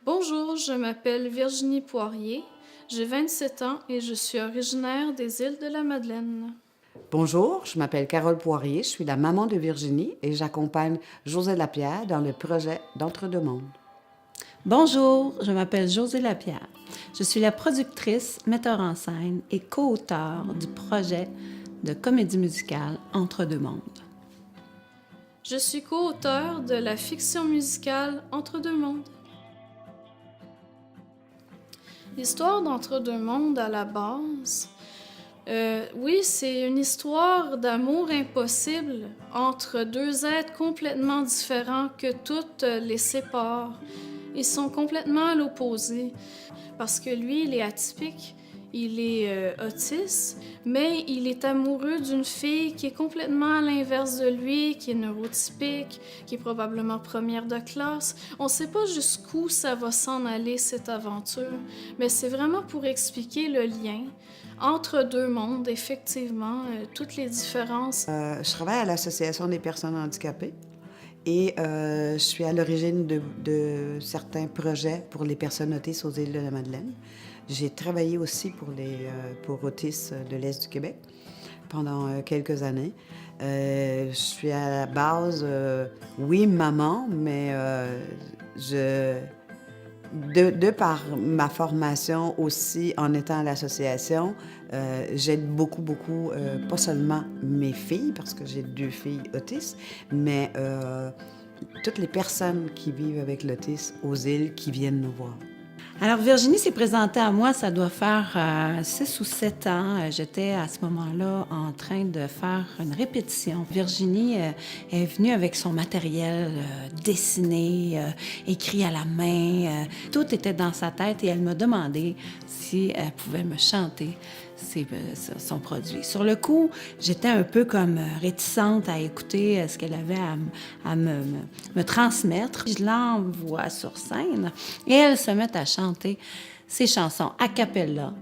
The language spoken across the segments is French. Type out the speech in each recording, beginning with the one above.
Bonjour, je m'appelle Virginie Poirier, j'ai 27 ans et je suis originaire des îles de la Madeleine. Bonjour, je m'appelle Carole Poirier, je suis la maman de Virginie et j'accompagne José Lapierre dans le projet d'Entre-deux-mondes. Bonjour, je m'appelle Josée Lapierre. Je suis la productrice, metteur en scène et co-auteure du projet de comédie musicale Entre deux mondes. Je suis co-auteur de la fiction musicale Entre deux mondes. L'histoire d'Entre deux mondes à la base, oui, c'est une histoire d'amour impossible entre deux êtres complètement différents que toutes les séparent. Ils sont complètement à l'opposé parce que lui, il est atypique, il est autiste, mais il est amoureux d'une fille qui est complètement à l'inverse de lui, qui est neurotypique, qui est probablement première de classe. On ne sait pas jusqu'où ça va s'en aller, cette aventure, mais c'est vraiment pour expliquer le lien entre deux mondes, effectivement, toutes les différences. Je travaille à l'Association des personnes handicapées et je suis à l'origine de certains projets pour les personnes autistes aux îles de la Madeleine. J'ai travaillé aussi pour Autistes de l'Est du Québec pendant quelques années. Je suis à la base, oui, maman, mais de par ma formation aussi en étant à l'association, j'aide beaucoup, pas seulement mes filles, parce que j'ai 2 filles autistes, mais toutes les personnes qui vivent avec l'autisme aux îles qui viennent nous voir. Alors Virginie s'est présentée à moi, ça doit faire 6 ou 7 ans. J'étais à ce moment-là en train de faire une répétition. Virginie est venue avec son matériel dessiné, écrit à la main. Tout était dans sa tête et elle m'a demandé si elle pouvait me chanter son produit. Sur le coup, j'étais un peu comme réticente à écouter ce qu'elle avait à me transmettre. Je l'envoie sur scène et elle se met à chanter ses chansons a cappella.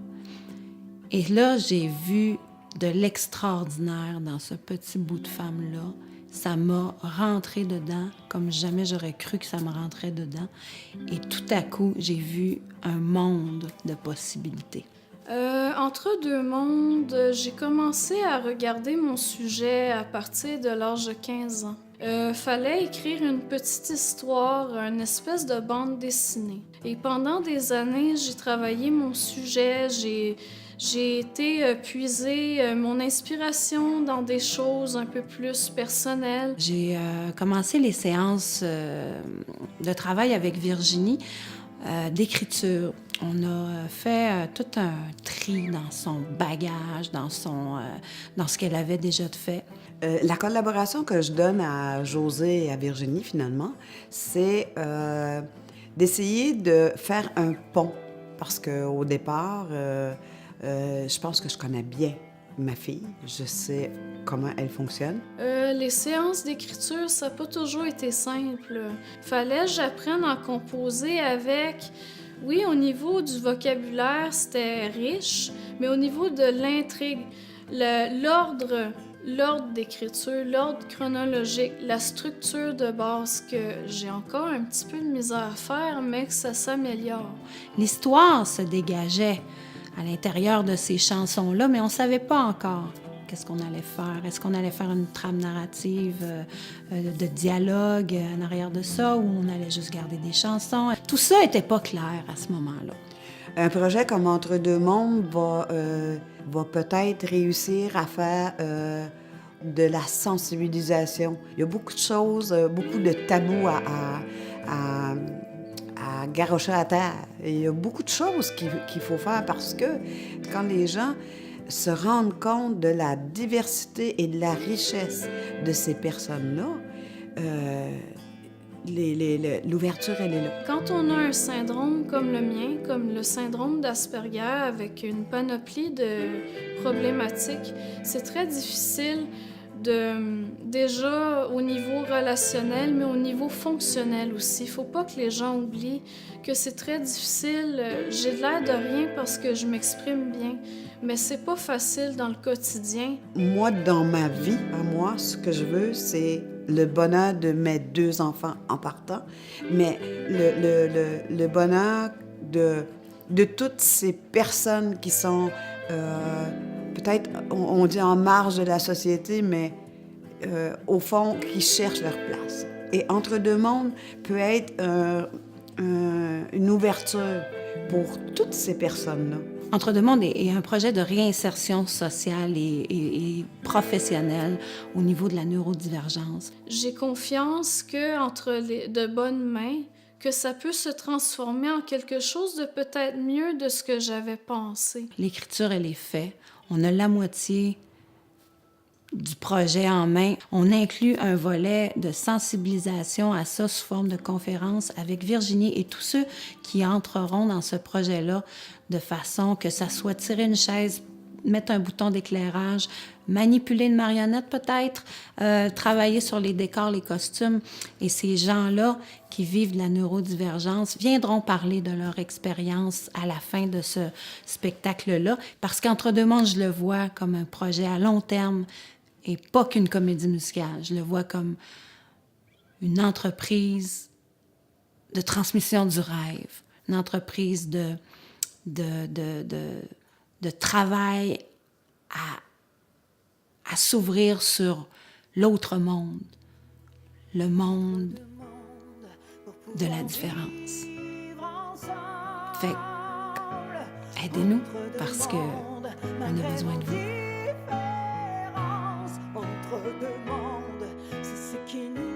Et là, j'ai vu de l'extraordinaire dans ce petit bout de femme-là. Ça m'a rentré dedans comme jamais j'aurais cru que ça me rentrait dedans. Et tout à coup, j'ai vu un monde de possibilités. Entre deux mondes, j'ai commencé à regarder mon sujet à partir de l'âge de 15 ans. Fallait écrire une petite histoire, une espèce de bande dessinée. Et pendant des années, j'ai travaillé mon sujet, j'ai été puiser mon inspiration dans des choses un peu plus personnelles. J'ai commencé les séances de travail avec Virginie d'écriture. On a fait tout un tri dans son bagage, dans ce qu'elle avait déjà fait. La collaboration que je donne à José et à Virginie, finalement, c'est d'essayer de faire un pont. Parce qu'au départ, je pense que je connais bien ma fille. Je sais comment elle fonctionne. Les séances d'écriture, ça n'a pas toujours été simple. Fallait que j'apprenne à composer avec. Oui, au niveau du vocabulaire, c'était riche, mais au niveau de l'intrigue, l'ordre d'écriture, l'ordre chronologique, la structure de base que j'ai encore un petit peu de misère à faire, mais que ça s'améliore. L'histoire se dégageait à l'intérieur de ces chansons-là, mais on ne savait pas encore qu'est-ce qu'on allait faire. Est-ce qu'on allait faire une trame narrative de dialogue en arrière de ça, ou on allait juste garder des chansons? Tout ça n'était pas clair à ce moment-là. Un projet comme Entre deux mondes va peut-être réussir à faire de la sensibilisation. Il y a beaucoup de choses, beaucoup de tabous à garrocher à terre. Et il y a beaucoup de choses qu'il faut faire parce que quand les gens se rendent compte de la diversité et de la richesse de ces personnes-là, l'ouverture, elle est là. Quand on a un syndrome comme le mien, comme le syndrome d'Asperger, avec une panoplie de problématiques, c'est très difficile déjà au niveau relationnel, mais au niveau fonctionnel aussi. Il ne faut pas que les gens oublient que c'est très difficile. J'ai de l'air de rien parce que je m'exprime bien, mais c'est pas facile dans le quotidien. Moi, dans ma vie, à moi, ce que je veux, c'est le bonheur de mes 2 enfants en partant, mais le bonheur de toutes ces personnes qui sont peut-être, on dit en marge de la société, mais au fond, qui cherchent leur place. Et Entre deux mondes peut être une ouverture pour toutes ces personnes-là. Entre deux mondes est un projet de réinsertion sociale et professionnelle au niveau de la neurodivergence. J'ai confiance que de bonnes mains, que ça peut se transformer en quelque chose de peut-être mieux de ce que j'avais pensé. L'écriture, elle est faite. On a la moitié du projet en main. On inclut un volet de sensibilisation à ça sous forme de conférence avec Virginie et tous ceux qui entreront dans ce projet-là de façon que ça soit tirer une chaise, mettre un bouton d'éclairage, manipuler une marionnette peut-être, travailler sur les décors, les costumes. Et ces gens-là qui vivent de la neurodivergence viendront parler de leur expérience à la fin de ce spectacle-là. Parce qu'Entre deux mondes, je le vois comme un projet à long terme et pas qu'une comédie musicale. Je le vois comme une entreprise de transmission du rêve, une entreprise de travail à s'ouvrir sur l'autre monde, le monde de la différence. Fait que, aidez-nous parce que on a besoin de vous. Entre deux mondes, c'est ce qui nous